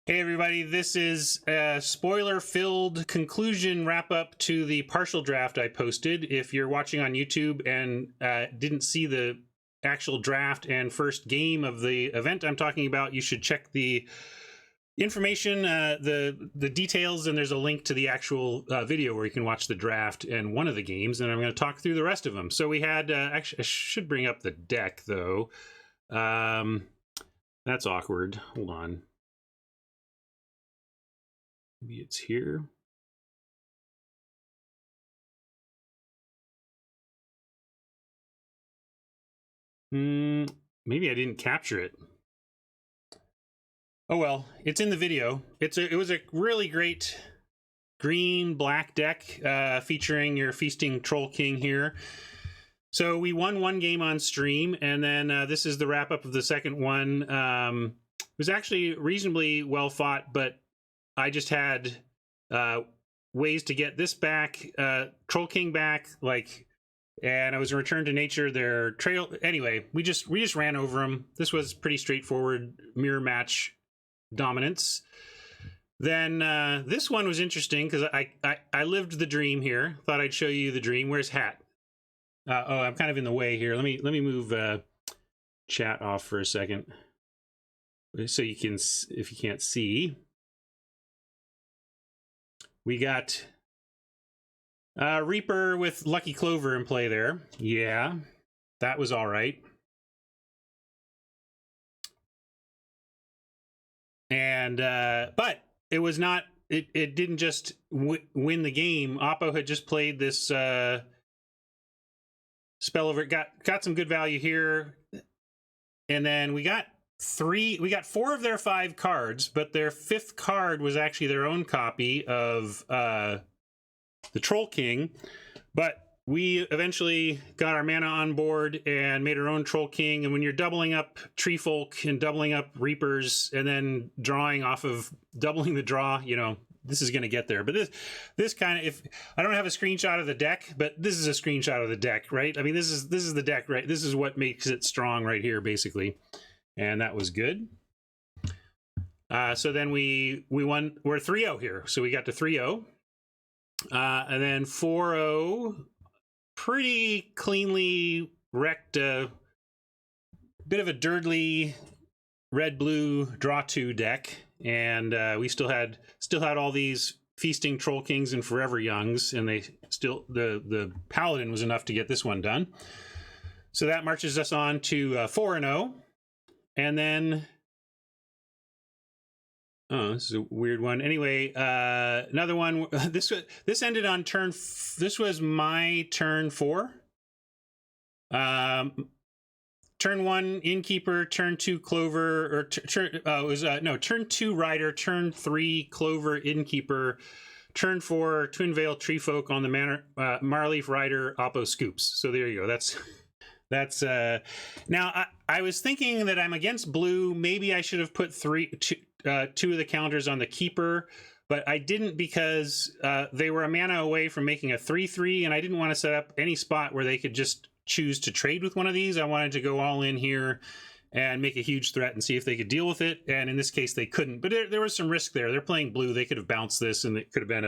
Hey everybody, this is a spoiler-filled conclusion wrap-up to the partial draft I posted. If you're watching on YouTube and didn't see the actual draft and first game of the event I'm talking about, you should check the information, the details, and there's a link to the actual video where you can watch the draft and one of the games, and I'm going to talk through the rest of them. So we had, actually, I should bring up the deck, though. That's awkward. Hold on. Maybe it's here. Maybe I didn't capture it. Oh well, it's in the video. It was a really great green-black deck featuring your Feasting Troll King here. So we won one game on stream, and then this is the wrap-up of the second one. It was actually reasonably well fought, but I just had ways to get this back, Troll King back, and I was returned to nature. Their trail, anyway. We just ran over them. This was pretty straightforward mirror match dominance. Then this one was interesting because I lived the dream here. Thought I'd show you the dream. Where's Hat? Oh, I'm kind of in the way here. Let me move chat off for a second, so you can, if you can't see. We got Reaper with Lucky Clover in play there. Yeah, that was all right. And but it was not. It didn't just win the game. Oppo had just played this spell over. Got some good value here, and then we got four of their 5 cards, but their 5th card was actually their own copy of the Troll King. But we eventually got our mana on board and made our own Troll King. And when you're doubling up Tree Folk and doubling up Reapers and then drawing off of doubling the draw, you know, this is going to get there. But this kind of, if I don't have a screenshot of the deck, but this is a screenshot of the deck, right? I mean, this is the deck, right? This is what makes it strong right here, basically. And that was good. So then we won. We're 3-0 here. So we got to 3-0. And then 4-0, pretty cleanly wrecked a bit of a dirtly red-blue draw 2 deck. And we still had all these Feasting Troll Kings and Forever Youngs, and they still, the Paladin was enough to get this one done. So that marches us on to 4-0. And then, oh, this is a weird one. Anyway, another one. This ended on turn. This was my turn 4. Turn 1 Innkeeper, turn 2 Clover, or turn 2 Rider, turn 3 Clover Innkeeper, turn 4 Twin Veil Tree Folk on the Marleaf Rider Oppo Scoops. So there you go. That's now I was thinking that I'm against blue. Maybe I should have put 2 of the counters on the keeper, but I didn't because they were a mana away from making a 3/3, and I didn't want to set up any spot where they could just choose to trade with one of these. I wanted to go all in here and make a huge threat and see if they could deal with it. And in this case, they couldn't. But there was some risk there. They're playing blue. They could have bounced this, and it could have been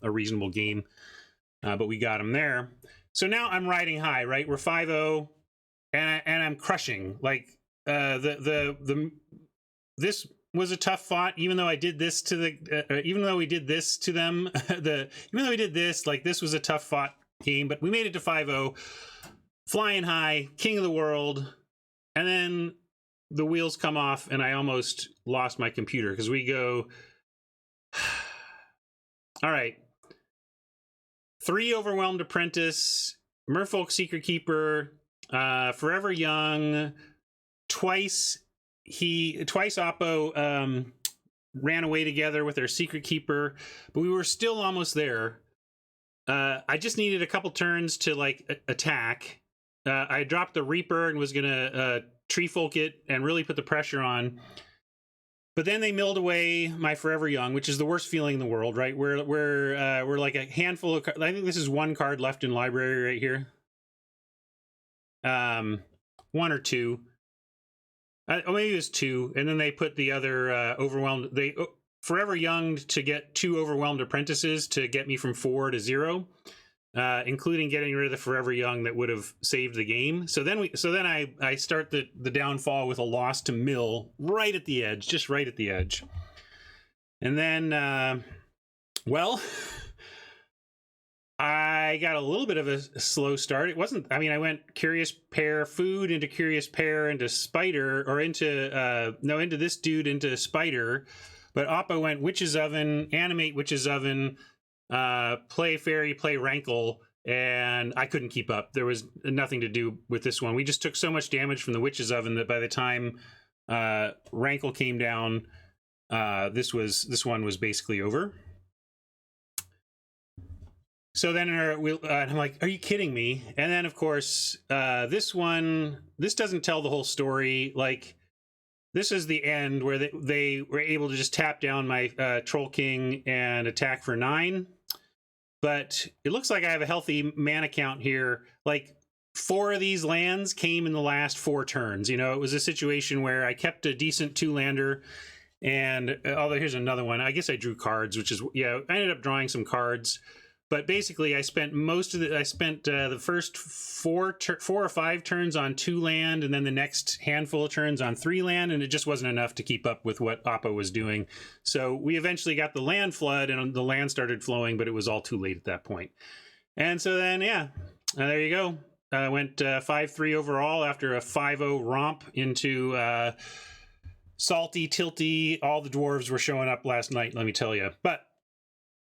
a reasonable game. But we got them there. So now I'm riding high, right? We're 5-0, and I'm crushing. Like this was a tough fought, even though I did this to the even though we did this to them. Even though we did this, like, this was a tough fought game, but we made it to 5-0, flying high, king of the world, and then the wheels come off, and I almost lost my computer because we go. All right. 3 Overwhelmed Apprentice, Merfolk Secret Keeper, Forever Young, twice Oppo ran away together with their Secret Keeper, but we were still almost there. I just needed a couple turns to attack. I dropped the Reaper and was gonna Tree Folk it and really put the pressure on. But then they milled away my Forever Young, which is the worst feeling in the world, right? We're like a handful of. I think this is 1 card left in library right here. 1 or 2. Oh, maybe it was 2, and then they put the other overwhelmed. They forever younged to get 2 overwhelmed apprentices to get me from 4 to 0, including getting rid of the forever young that would have saved the game. So then I start the downfall with a loss to Mill right at the edge, just right at the edge, and then well. I got a little bit of a slow start. It wasn't, I mean, I went Curious Pear Food into Curious Pear into Spider, or into, into this dude into Spider. But Oppo went Witch's Oven, Animate Witch's Oven, Play Fairy, Play Rankle, and I couldn't keep up. There was nothing to do with this one. We just took so much damage from the Witch's Oven that by the time Rankle came down, this one was basically over. So then I'm like, are you kidding me? And then, of course, this doesn't tell the whole story. Like, this is the end where they were able to just tap down my Troll King and attack for 9. But it looks like I have a healthy mana count here. Like, 4 of these lands came in the last 4 turns. You know, it was a situation where I kept a decent 2-lander. And, although here's another one. I guess I drew cards, which is, yeah, I ended up drawing some cards. But basically, I spent the first 4 or 5 turns on 2 land, and then the next handful of turns on 3 land, and it just wasn't enough to keep up with what Oppo was doing. So we eventually got the land flood, and the land started flowing, but it was all too late at that point. And so then, yeah, there you go. I went 5-3 overall after a 5-0 romp into Salty, Tilty. All the dwarves were showing up last night, let me tell you. But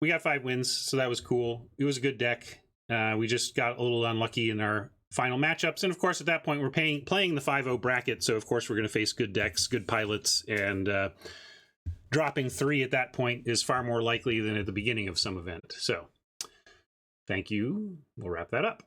we got 5 wins, so that was cool. It was a good deck. We just got a little unlucky in our final matchups. And of course, at that point, we're playing the 5-0 bracket. So of course, we're going to face good decks, good pilots, and dropping 3 at that point is far more likely than at the beginning of some event. So thank you. We'll wrap that up.